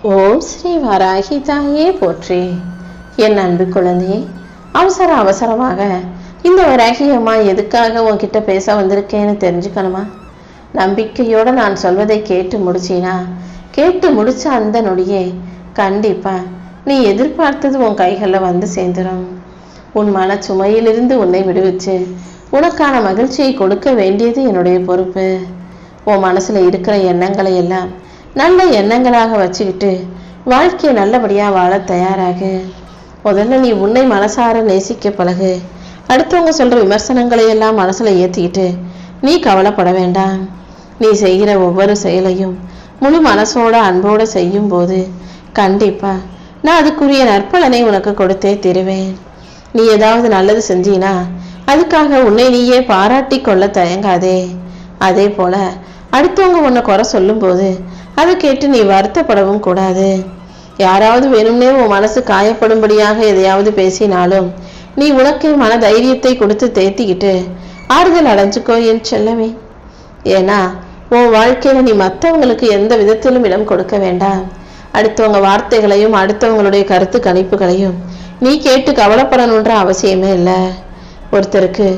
ஓம் ஸ்ரீ வராகி தாயே போற்றி. என் அன்பு குழந்தையே, அவசரமாக இந்த வராகி அம்மா எதுக்காக உன்கிட்ட பேச வந்திருக்கேன்னு தெரிஞ்சுக்கணுமா? நம்பிக்கையோட நான் சொல்வதை கேட்டு முடிச்ச அந்த நொடியே கண்டிப்பா நீ எதிர்பார்த்தது உன் கைகளில் வந்து சேர்ந்துடும். உன் மன சுமையிலிருந்து உன்னை விடுவிச்சு உனக்கான மகிழ்ச்சியை கொடுக்க வேண்டியது என்னுடைய பொறுப்பு. உன் மனசுல இருக்கிற எண்ணங்களை எல்லாம் நல்ல எண்ணங்களாக வச்சுக்கிட்டு வாழ்க்கையை நல்லபடியாக வாழ தயாராகு. முதல்ல நீ உன்னை மனசார நேசிக்க பழகு. அடுத்தவங்க சொல்ற விமர்சனங்களை எல்லாம் மனசுல ஏற்றிக்கிட்டு நீ கவலைப்பட வேண்டாம். நீ செய்கிற ஒவ்வொரு செயலையும் முழு மனசோட அன்போடு செய்யும் போது கண்டிப்பா நான் அதுக்குரிய நற்பலனை உனக்கு கொடுத்தே தருவேன். நீ ஏதாவது நல்லது செஞ்சீனா அதுக்காக உன்னை நீயே பாராட்டி கொள்ள தயங்காதே. அதே போல அடுத்தவங்க உன்னை குறை சொல்லும் போது அதை கேட்டு நீ வருத்தப்படவும் கூடாது. யாராவது வேணும்னே உன் மனசு காயப்படும்படியாக எதையாவது பேசினாலும் நீ உனக்கே மன தைரியத்தை கொடுத்து தேத்திக்கிட்டு ஆறுதல் அடைஞ்சுக்கோ என் செல்லமே. ஏன்னா உன் வாழ்க்கையில நீ மற்றவங்களுக்கு எந்த விதத்திலும் இடம் கொடுக்க வேண்டாம். அடுத்தவங்க வார்த்தைகளையும் அடுத்தவங்களுடைய கருத்து கணிப்புகளையும் நீ கேட்டு கவலைப்படணுன்ற அவசியமே இல்லை. ஒருத்தருக்கு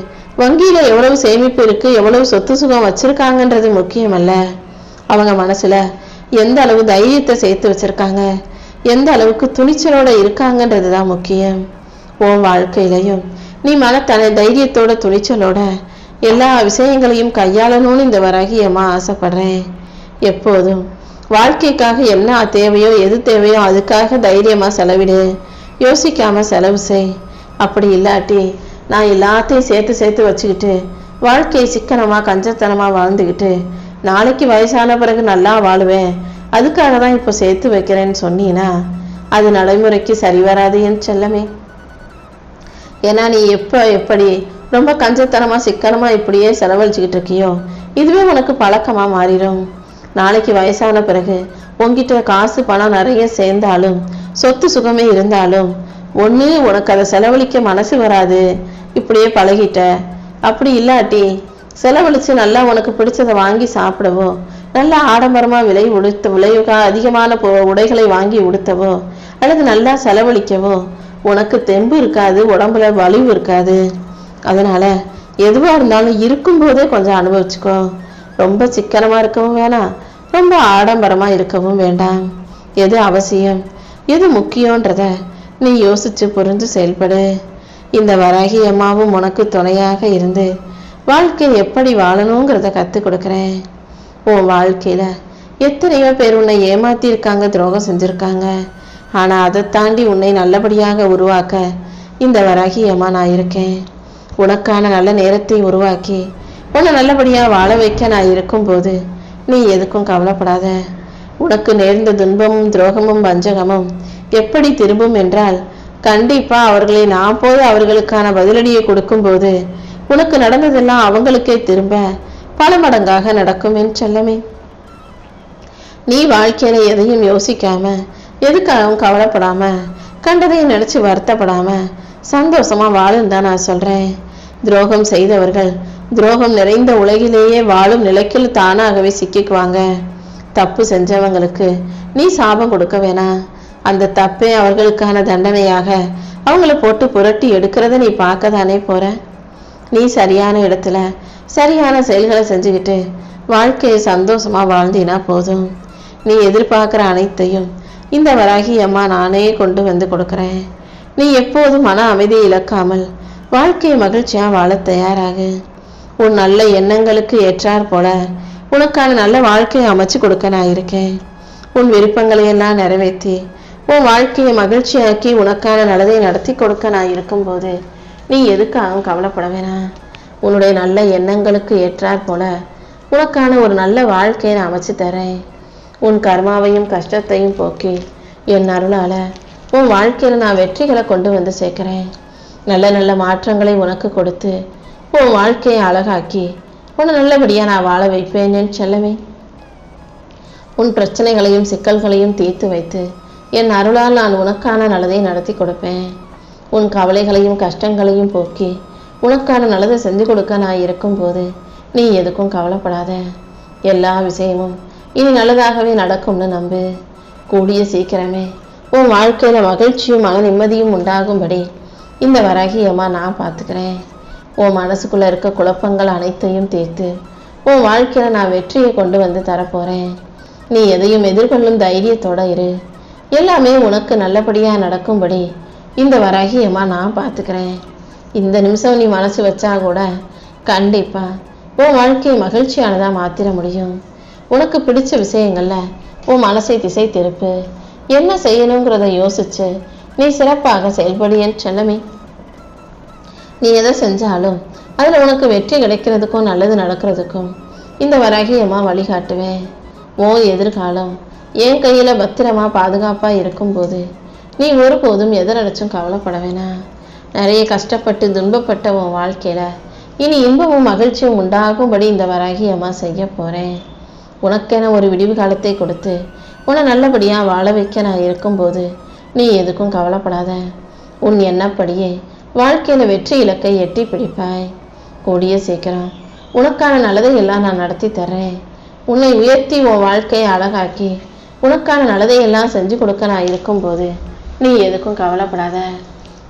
வங்கியில எவ்வளவு சேமிப்பு இருக்கு, எவ்வளவு சொத்து சுகம் வச்சிருக்காங்கன்றது முக்கியம் அல்ல. அவங்க மனசுல எந்த அளவு தைரியத்தை சேர்த்து வச்சிருக்காங்க, எந்த அளவுக்கு துணிச்சலோட இருக்காங்கன்றது தான் முக்கியம். உன் வாழ்க்கையிலையும் நீ தைரியத்தோட துணிச்சலோட எல்லா விஷயங்களையும் கையாளணும்னு இந்த வராகியம்மா ஆசைப்படுறேன். எப்போதும் வாழ்க்கைக்காக என்ன தேவையோ எது தேவையோ அதுக்காக தைரியமா செலவிடு. யோசிக்காம செலவு செய். அப்படி இல்லாட்டி நான் எல்லாத்தையும் சேர்த்து வச்சுக்கிட்டு வாழ்க்கையை சிக்கனமா கஞ்சத்தனமா வாழ்ந்துக்கிட்டு நாளைக்கு வயசான பிறகு நல்லா வாழுவேன், அதுக்காக தான் இப்போ சேர்த்து வைக்கிறேன்னு சொன்னீன்னா அது நடைமுறைக்கு சரி வராது என் செல்லமே. ஏன்னா நீ எப்படி ரொம்ப கஞ்சத்தனமா சிக்கனமா இப்படியே செலவழிச்சுக்கிட்டு இருக்கியோ இதுவே உனக்கு பழக்கமா மாறிடும். நாளைக்கு வயசான பிறகு உன்கிட்ட காசு பணம் நிறைய சேர்ந்தாலும் சொத்து சுகமே இருந்தாலும் ஒண்ணு உனக்கு அதை செலவழிக்க மனசு வராது, இப்படியே பழகிட்ட. அப்படி இல்லாட்டி செலவழிச்சு நல்லா உனக்கு பிடிச்சதை வாங்கி சாப்பிடவோ, நல்லா ஆடம்பரமா விலையுக அதிகமான உடைகளை வாங்கி உடுத்தவோ அல்லது நல்லா செலவழிக்கவோ உனக்கு தெம்பு இருக்காது, உடம்புல வலிவு இருக்காது. அதனால எதுவா இருந்தாலும் இருக்கும் போதே கொஞ்சம் அனுபவிச்சுக்கோ. ரொம்ப சிக்கனமா இருக்கவும் வேணாம், ரொம்ப ஆடம்பரமா இருக்கவும் வேண்டாம். எது அவசியம் எது முக்கியன்றத நீ யோசிச்சு புரிஞ்சு செயல்படு. இந்த வராகி அம்மாவும் உனக்கு துணையாக இருந்து வாழ்க்கையை எப்படி வாழணுங்கிறத கற்றுக் கொடுக்குறேன். உன் வாழ்க்கையில எத்தனையோ பேர் உன்னை ஏமாத்திருக்காங்க, துரோகம் செஞ்சிருக்காங்க. ஆனா அதை தாண்டி உன்னை நல்லபடியாக உருவாக்க இந்த வராகி அம்மா நான் இருக்கேன். உனக்கான நல்ல நேரத்தை உருவாக்கி உன்னை நல்லபடியா வாழ வைக்க நான் இருக்கும்போது நீ எதுக்கும் கவலைப்படாத. உனக்கு நேர்ந்த துன்பமும் துரோகமும் வஞ்சகமும் எப்படி திரும்பும் என்றால் கண்டிப்பா அவர்களை நான் போய் அவர்களுக்கான பதிலடியை கொடுக்கும்போது உனக்கு நடந்ததெல்லாம் அவங்களுக்கே திரும்ப பல மடங்காக நடக்கும் என் செல்லமே. நீ வாழ்க்கையில எதையும் யோசிக்காம எதுக்காகவும் கவலைப்படாம கண்டதையும் நினைச்சு வருத்தப்படாம சந்தோஷமா வாழும் தான் நான் சொல்றேன். துரோகம் செய்தவர்கள் துரோகம் நிறைந்த உலகிலேயே வாழும் நிலைக்கில் தானாகவே சிக்கிக்குவாங்க. தப்பு செஞ்சவங்களுக்கு நீ சாபம் கொடுக்க வேணாம். அந்த தப்பே அவர்களுக்கான தண்டனையாக அவங்கள போட்டு புரட்டி எடுக்கிறத நீ பார்க்க தானே போற. நீ சரியான இடத்துல சரியான செயல்களை செஞ்சுக்கிட்டு வாழ்க்கையை சந்தோஷமா வாழ்ந்தினா போதும். நீ எதிர்பார்க்கிற அனைத்தையும் இந்த வராகி அம்மா நானே கொண்டு வந்து கொடுக்குறேன். நீ எப்போதும் மன அமைதியை இழக்காமல் வாழ்க்கையை மகிழ்ச்சியா வாழ தயாராகு. உன் நல்ல எண்ணங்களுக்கு ஏற்றாற் போல உனக்கான நல்ல வாழ்க்கையை அமைச்சு கொடுக்க நான் இருக்கேன். உன் விருப்பங்களை எல்லாம் நிறைவேற்றி உன் வாழ்க்கையை மகிழ்ச்சியாக்கி உனக்கான நல்லதை நடத்தி கொடுக்க நான் இருக்கும்போது நீ எதுக்காகவும் கவலைப்பட வேணாம். உன்னுடைய நல்ல எண்ணங்களுக்கு ஏற்றாற் போல உனக்கான ஒரு நல்ல வாழ்க்கையை நான் அமைச்சு தரேன். உன் கர்மாவையும் கஷ்டத்தையும் போக்கி என் அருளால உன் வாழ்க்கையில நான் வெற்றிகளை கொண்டு வந்து சேர்க்கிறேன். நல்ல நல்ல மாற்றங்களை உனக்கு கொடுத்து உன் வாழ்க்கையை அழகாக்கி உன்னை நல்லபடியா நான் வாழ வைப்பேன் என் செல்லமே. உன் பிரச்சனைகளையும் சிக்கல்களையும் தீர்த்து வைத்து என் அருளால் நான் உனக்கான நல்லதை நடத்தி கொடுப்பேன். உன் கவலைகளையும் கஷ்டங்களையும் போக்கி உனக்கான நல்லதை செஞ்சு கொடுக்க நான் இருக்கும்போது நீ எதுக்கும் கவலைப்படாத. எல்லா விஷயமும் இனி நல்லதாகவே நடக்கும்னு நம்பு. கூடிய சீக்கிரமே உன் வாழ்க்கையில மகிழ்ச்சியும் மன நிம்மதியும் உண்டாகும்படி இந்த வராகி அம்மா நான் பார்த்துக்கிறேன். உன் மனசுக்குள்ள இருக்க குழப்பங்கள் அனைத்தையும் தீர்த்து உன் வாழ்க்கையில நான் வெற்றியை கொண்டு வந்து தரப்போறேன். நீ எதையும் எதிர்கொள்ளும் தைரியத்தோட இரு. எல்லாமே உனக்கு நல்லபடியா நடக்கும்படி இந்த வராகி அம்மா நான் பார்த்துக்கிறேன். இந்த நிமிஷம் நீ மனசு வச்சா கூட கண்டிப்பா உன் வாழ்க்கையை மகிழ்ச்சியானதா மாத்திர முடியும். உனக்கு பிடிச்ச விஷயங்கள்ல உன் மனசை திசை திருப்பு. என்ன செய்யணுங்கிறத யோசிச்சு நீ சிறப்பாக செயல்படியன் செல்லமே. நீ எதை செஞ்சாலும் அதுல உனக்கு வெற்றி கிடைக்கிறதுக்கும் நல்லது நடக்கிறதுக்கும் இந்த வராகி அம்மா வழிகாட்டுவேன். உன் எதிர்காலம் என் கையில பத்திரமா பாதுகாப்பா இருக்கும்போது நீ ஒருபோதும் எதை நினைச்சும் கவலைப்பட வேணாம். நிறைய கஷ்டப்பட்டு துன்பப்பட்ட உன் வாழ்க்கையில இனி இன்பமும் மகிழ்ச்சியும் உண்டாகும்படி இந்த வராகி அம்மா செய்ய போறேன். உனக்கென ஒரு விடிவு காலத்தை கொடுத்து உன்னை நல்லபடியா வாழ வைக்க நான் இருக்கும்போது நீ எதுக்கும் கவலைப்படாத. உன் எண்ணப்படியே வாழ்க்கையில வெற்றி இலக்கை எட்டி பிடிப்பாய். கூடிய சீக்கிரம் உனக்கான நல்லதை எல்லாம் நான் நடத்தி தர்றேன். உன்னை உயர்த்தி உன் வாழ்க்கையை அழகாக்கி உனக்கான நல்லதை எல்லாம் செஞ்சு கொடுக்க நான் இருக்கும்போது நீ எதுக்கும் கவலைப்படாத.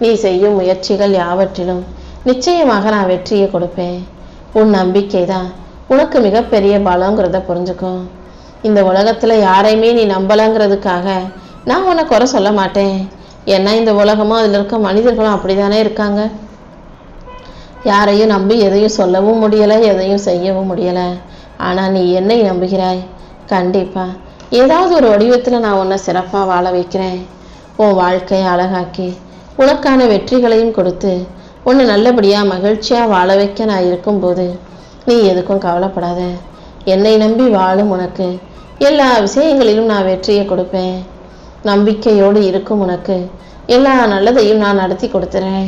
நீ செய்யும் முயற்சிகள் யாவற்றிலும் நிச்சயமாக நான் வெற்றியை கொடுப்பேன். உன் நம்பிக்கை தான் உனக்கு மிகப்பெரிய பலங்கிறத புரிஞ்சுக்கோ. இந்த உலகத்துல யாரையுமே நீ நம்பலங்கிறதுக்காக நான் உன்னை குறை சொல்ல மாட்டேன். ஏன்னா இந்த உலகமும் அதுல இருக்க மனிதர்களும் அப்படித்தானே இருக்காங்க. யாரையும் நம்பி எதையும் சொல்லவும் முடியல, எதையும் செய்யவும் முடியல. ஆனா நீ என்னை நம்புகிறாய். கண்டிப்பா ஏதாவது ஒரு வடிவத்துல நான் உன்னை சிறப்பா வாழ வைக்கிறேன். உன் வாழ்க்கையை அழகாக்கி உனக்கான வெற்றிகளையும் கொடுத்து உன்னை நல்லபடியா மகிழ்ச்சியா வாழ வைக்க நான் இருக்கும்போது நீ எதுக்கும் கவலைப்படாத. என்னை நம்பி வாழும் உனக்கு எல்லா விஷயங்களிலும் நான் வெற்றியை கொடுப்பேன். நம்பிக்கையோடு இருக்கும் உனக்கு எல்லா நல்லதையும் நான் நடத்தி கொடுத்துறேன்.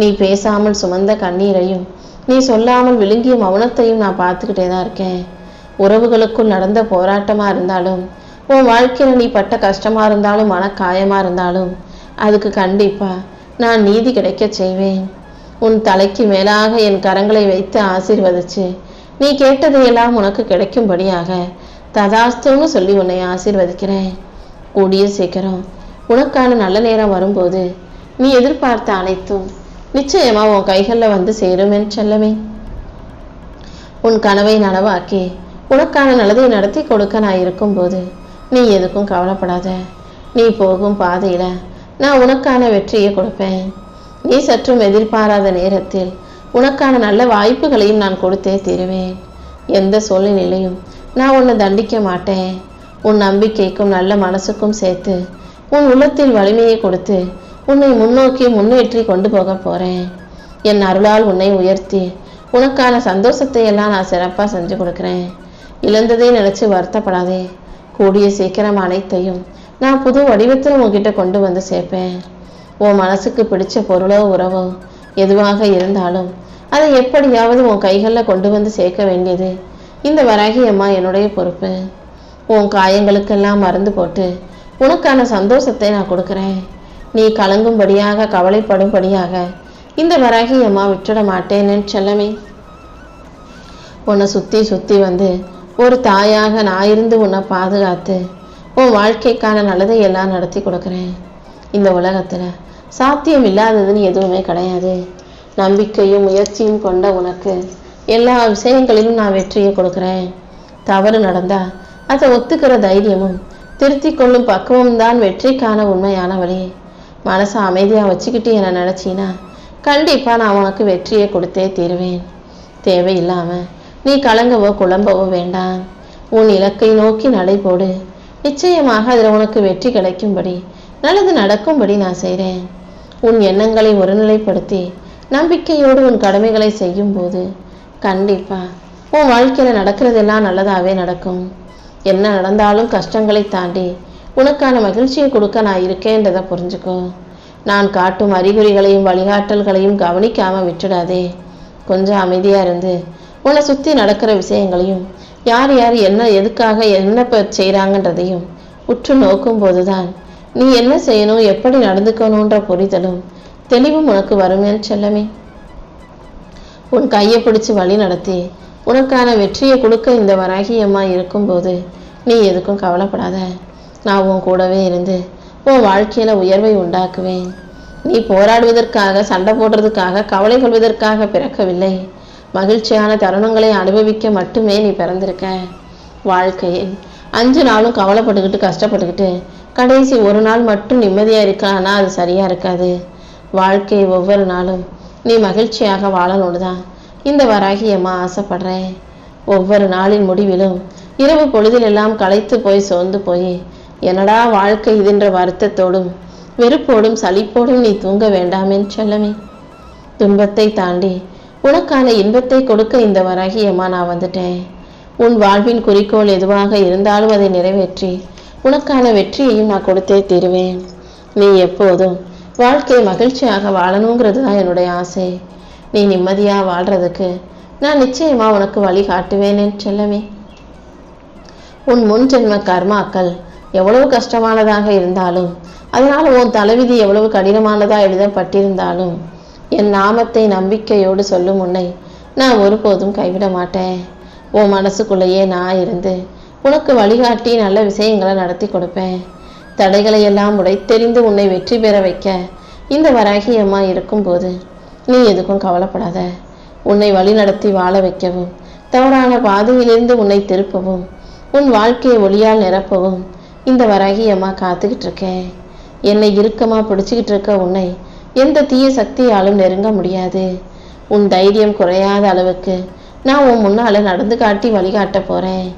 நீ பேசாமல் சுமந்த கண்ணீரையும் நீ சொல்லாமல் விழுங்கிய மௌனத்தையும் நான் பார்த்துக்கிட்டே தான் இருக்கேன். உறவுகளுக்குள் நடந்த போராட்டமா இருந்தாலும் உன் வாழ்க்கையில நீ பட்ட கஷ்டமா இருந்தாலும் மனக்காயமா இருந்தாலும் அதுக்கு கண்டிப்பா நான் நீதி கிடைக்க செய்வேன். உன் தலைக்கு மேலாக என் கரங்களை வைத்து ஆசீர்வதிச்சு நீ கேட்டதையெல்லாம் உனக்கு கிடைக்கும்படியாக ததாஸ்துன்னு சொல்லி உன்னை ஆசீர்வதிக்கிறேன். கூடிய சீக்கிரம் உனக்கான நல்ல நேரம் வரும்போது நீ எதிர்பார்த்த அனைத்தும் நிச்சயமா உன் கைகளில் வந்து சேரும் என் செல்லமே. உன் கனவை நனவாக்கி உனக்கான நல்லதை நடத்தி கொடுக்க நான் இருக்கும்போது நீ எதுக்கும் கவலைப்படாத. நீ போகும் பாதையில நான் உனக்கான வெற்றியை கொடுப்பேன். நீ சற்றும் எதிர்பாராத நேரத்தில் உனக்கான நல்ல வாய்ப்புகளையும் நான் கொடுத்தே தீருவேன். எந்த சூழ்நிலையிலையும் நான் உன்னை தண்டிக்க மாட்டேன். உன் நம்பிக்கைக்கும் நல்ல மனசுக்கும் சேர்த்து உன் உள்ளத்தில் வலிமையை கொடுத்து உன்னை முன்னோக்கி முன்னேற்றி கொண்டு போக போறேன். என் அருளால் உன்னை உயர்த்தி உனக்கான சந்தோஷத்தை எல்லாம் நான் சிறப்பா செஞ்சு கொடுக்குறேன். இழந்ததை நினைச்சு வருத்தப்படாதே. கூடிய சீக்கிரம் அனைத்தையும் நான் புது வடிவத்தில் உன்கிட்ட கொண்டு வந்து சேர்ப்பேன். உன் மனசுக்கு பிடிச்ச பொருளோ உறவோ எதுவாக இருந்தாலும் அதை எப்படியாவது உன் கைகளில் கொண்டு வந்து சேர்க்க வேண்டியது இந்த வராகி அம்மா என்னுடைய பொறுப்பு. உன் காயங்களுக்கெல்லாம் மருந்து போட்டு உனக்கான சந்தோஷத்தை நான் கொடுக்குறேன். நீ கலங்கும்படியாக கவலைப்படும்படியாக இந்த வராகி அம்மா விட்டுட மாட்டேன்னு செல்லமே. உன்னை சுத்தி சுத்தி வந்து ஒரு தாயாக நான் இருந்து உன்னை பாதுகாத்து உன் வாழ்க்கைக்கான நல்லதை எல்லாம் நடத்தி கொடுக்குறேன். இந்த உலகத்துல சாத்தியம் இல்லாததுன்னு எதுவுமே கிடையாது. நம்பிக்கையும் முயற்சியும் கொண்ட உனக்கு எல்லா விஷயங்களிலும் நான் வெற்றியை கொடுக்குறேன். தவறு நடந்தா அதை ஒத்துக்கிற தைரியமும் திருத்தி கொள்ளும் பக்குவம் தான் வெற்றிக்கான உண்மையான வழி. மனசை அமைதியா வச்சுக்கிட்டு என்ன நினைச்சினா கண்டிப்பா நான் உனக்கு வெற்றியை கொடுத்தே தீருவேன். தேவையில்லாம நீ கலங்கவோ குழம்பவோ வேண்டாம். உன் இலக்கை நோக்கி நடைபோடு. நிச்சயமாக அதில் உனக்கு வெற்றி கிடைக்கும்படி நல்லது நடக்கும்படி நான் செய்கிறேன். உன் எண்ணங்களை ஒருநிலைப்படுத்தி நம்பிக்கையோடு உன் கடமைகளை செய்யும் போது கண்டிப்பா உன் வாழ்க்கையில நடக்கிறதெல்லாம் நல்லதாவே நடக்கும். என்ன நடந்தாலும் கஷ்டங்களை தாண்டி உனக்கான மகிழ்ச்சியை கொடுக்க நான் இருக்கேன்றதை புரிஞ்சுக்கோ. நான் காட்டும் அறிகுறிகளையும் வழிகாட்டல்களையும் கவனிக்காம விட்டுடாதே. கொஞ்சம் அமைதியா இருந்து உன்னை சுத்தி நடக்கிற விஷயங்களையும் யார் யார் என்ன எதுக்காக என்ன செய்கிறாங்கன்றதையும் உற்று நோக்கும் போதுதான் நீ என்ன செய்யணும், எப்படி நடந்துக்கணுன்ற புரிதலும் தெளிவும் உனக்கு வரும் என் செல்லமே. உன் கையை பிடிச்சு வழி நடத்தி உனக்கான வெற்றியை கொடுக்க இந்த வராகி அம்மா இருக்கும்போது நீ எதுக்கும் கவலைப்படாத. நான் உன் கூடவே இருந்து உன் வாழ்க்கையில உயர்வை உண்டாக்குவேன். நீ போராடுவதற்காக, சண்டை போடுறதுக்காக, கவலை கொள்வதற்காக பிறக்கவில்லை. மகிழ்ச்சியான தருணங்களை அனுபவிக்க மட்டுமே நீ பிறந்திருக்க. வாழ்க்கையில் 5 நாளும் கவலைப்பட்டுக்கிட்டு கஷ்டப்பட்டுக்கிட்டு கடைசி ஒரு நாள் மட்டும் நிம்மதியா இருக்கலான்னா அது சரியா இருக்காது. வாழ்க்கை ஒவ்வொரு நாளும் நீ மகிழ்ச்சியாக வாழணும்னு தான் இந்த வராகி அம்மா ஆசைப்படுறேன். ஒவ்வொரு நாளின் முடிவிலும் இரவு பொழுதிலெல்லாம் களைத்து போய் சோர்ந்து போய் என்னடா வாழ்க்கை இதுன்ற வருத்தத்தோடும் வெறுப்போடும் சலிப்போடும் நீ தூங்க வேண்டாமேன்னு செல்லமே. துன்பத்தை தாண்டி உனக்கான இன்பத்தை கொடுக்க இந்த வராகி அம்மா நான் வந்துட்டேன். உன் வாழ்வின் குறிக்கோள் எதுவாக இருந்தாலும் அதை நிறைவேற்றி உனக்கான வெற்றியையும் நான் கொடுத்தே தீருவேன். நீ எப்போதும் வாழ்க்கையை மகிழ்ச்சியாக வாழணுங்கிறது தான் என்னுடைய ஆசை. நீ நிம்மதியா வாழ்றதுக்கு நான் நிச்சயமா உனக்கு வழி காட்டுவேன் செல்லமே. உன் முன் ஜென்ம கர்மாக்கள் எவ்வளவு கஷ்டமானதாக இருந்தாலும், அதனால உன் தலைவிதி எவ்வளவு கடினமானதா எழுதப்பட்டிருந்தாலும், என் நாமத்தை நம்பிக்கையோடு சொல்லும் உன்னை நான் ஒருபோதும் கைவிட மாட்டேன். உன் மனசுக்குள்ளேயே நான் இருந்து உனக்கு வழிகாட்டி நல்ல விஷயங்களை நடத்தி கொடுப்பேன். தடைகளை எல்லாம் உடைத்தெறிந்து உன்னை வெற்றி பெற வைக்க இந்த வராகி அம்மா இருக்கும்போது நீ எதுக்கும் கவலைப்படாத. உன்னை வழி நடத்தி வாழ வைக்கவும், தவறான பாதையிலிருந்து உன்னை திருப்பவும், உன் வாழ்க்கையை ஒளியால் நிரப்பவும் இந்த வராகி அம்மா காத்துக்கிட்டு இருக்கேன். என்னை இறுக்கமா பிடிச்சிக்கிட்டு இருக்க உன்னை எந்த தீய சக்தியாலும் நெருங்க முடியாது. உன் தைரியம் குறையாத அளவுக்கு நான் உன் முன்னால நடந்து காட்டி வழிகாட்ட போறேன்.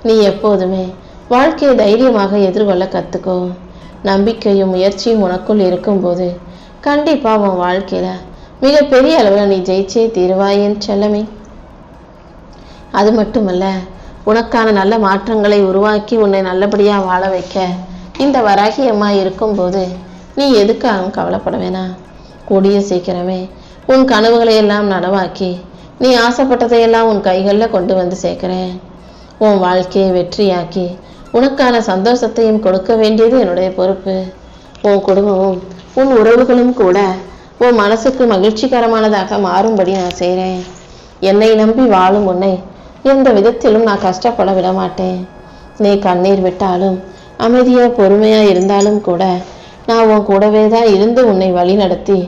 நீ எப்போதுமே வாழ்க்கையை தைரியமாக எதிர்கொள்ள கத்துக்கோ. நம்பிக்கையும் முயற்சியும் உனக்குள் இருக்கும்போது கண்டிப்பா உன் வாழ்க்கையில மிகப்பெரிய அளவில் நீ ஜெயிச்சே தீருவாயின் செல்லமே. அது மட்டுமல்ல, உனக்கான நல்ல மாற்றங்களை உருவாக்கி உன்னை நல்லபடியா வாழ வைக்க இந்த வராகி அம்மா இருக்கும்போது நீ எதுக்காகவும் கவலைப்பட வேணாம். கூடிய சீக்கிரமே உன் கனவுகளை எல்லாம் நனவாக்கி நீ ஆசைப்பட்டதையெல்லாம் உன் கைகளில் கொண்டு வந்து சேர்க்கிறேன். உன் வாழ்க்கையை வெற்றியாக்கி உனக்கான சந்தோஷத்தையும் கொடுக்க வேண்டியது என்னுடைய பொறுப்பு. உன் குடும்பமும் உன் உறவுகளும் கூட உன் மனசுக்கு மகிழ்ச்சிகரமானதாக மாறும்படி நான் செய்கிறேன். என்னை நம்பி வாழும் உன்னை எந்த விதத்திலும் நான் கஷ்டப்பட விட மாட்டேன். நீ கண்ணீர் விட்டாலும் அமைதியா பொறுமையா இருந்தாலும் கூட நான் உன் கூடவே தான் இருந்து உன்னை வழி நடத்தி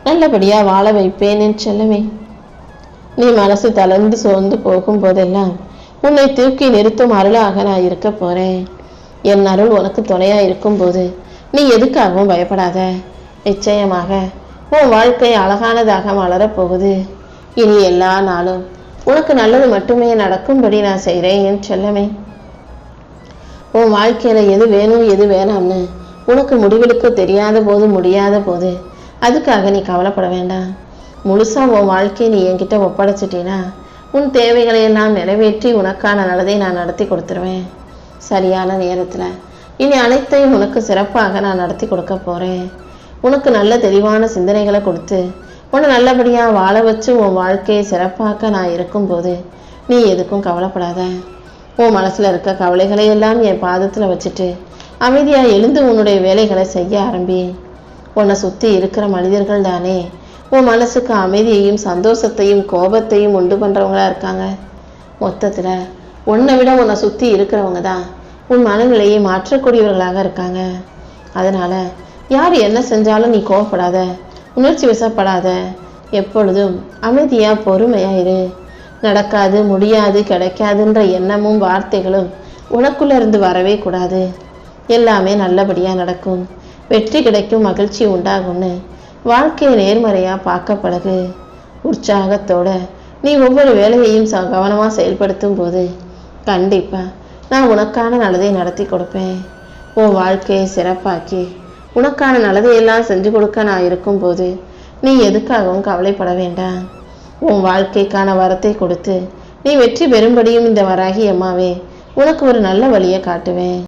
நல்லபடியா வாழ வைப்பேன் செல்லமே. நீ மனசு தளர்ந்து சோர்ந்து போகும் போதெல்லாம் உன்னை தூக்கி நிறுத்தும் அருளாக நான் இருக்க போறேன். என் அருள் உனக்கு துணையா இருக்கும்போது நீ எதுக்காகவும் பயப்படாத. நிச்சயமாக உன் வாழ்க்கை அழகானதாக மலரப்போகுது. இனி எல்லா நாளும் உனக்கு நல்லது மட்டுமே நடக்கும்படி நான் செய்கிறேன் என் செல்லமே. உன் வாழ்க்கையில எது வேணும் எது வேணாம்னு உனக்கு முடிவெடுக்க தெரியாத போது, முடியாத போது அதுக்காக நீ கவலைப்பட வேண்டாம். முழுசா உன் வாழ்க்கையை நீ என்கிட்ட ஒப்படைச்சிட்டீன்னா உன் தேவைகளை எல்லாம் நிறைவேற்றி உனக்கான நல்லதை நான் நடத்தி கொடுத்துருவேன். சரியான நேரத்துல இனி அனைத்தையும் உனக்கு சிறப்பாக நான் நடத்தி கொடுக்க போறேன். உனக்கு நல்ல தெளிவான சிந்தனைகளை கொடுத்து உன்னை நல்லபடியா வாழ வச்சு உன் வாழ்க்கையை சிறப்பாக்க நான் இருக்கும்போது நீ எதுக்கும் கவலைப்படாத. உன் மனசுல இருக்க கவலைகளை எல்லாம் என் பாதத்துல வச்சுட்டு அமைதியா எழுந்து உன்னுடைய வேலைகளை செய்ய ஆரம்பி. உன்னை சுத்தி இருக்கிற மனிதர்கள் தானே உன் மனசுக்கு அமைதியையும் சந்தோஷத்தையும் கோபத்தையும் உண்டு பண்றவங்களா இருக்காங்க. மொத்தத்துல உன்னை விட உன்னை சுத்தி இருக்கிறவங்க தான் உன் மனநிலையை மாற்றக்கூடியவர்களாக இருக்காங்க. அதனால யார் என்ன செஞ்சாலும் நீ கோவப்படாத, உணர்ச்சி வசப்படாத. எப்பொழுதும் அமைதியா பொறுமையா இரு. நடக்காது, முடியாது, கிடைக்காதுன்ற எண்ணமும் வார்த்தைகளும் உனக்குள்ள இருந்து வரவே கூடாது. எல்லாமே நல்லபடியா நடக்கும், வெற்றி கிடைக்கும், மகிழ்ச்சி உண்டாகும்னு வாழ்க்கையை நேர்மறையா பார்க்க பழகு. உற்சாகத்தோட நீ ஒவ்வொரு வேலையையும் கவனமா செயல்படுத்தும் போது கண்டிப்பா நான் உனக்கான நல்லதை நடத்தி கொடுப்பேன். உன் வாழ்க்கையை சிறப்பாக்கி உனக்கான நல்லதையெல்லாம் செஞ்சு கொடுக்க நான் இருக்கும்போது நீ எதுக்காகவும் கவலைப்பட வேண்டாம். உன் வாழ்க்கைக்கான வரத்தை கொடுத்து நீ வெற்றி பெறும்படியும் இந்த வராகி அம்மாவே உனக்கு ஒரு நல்ல வழியை காட்டுவேன்.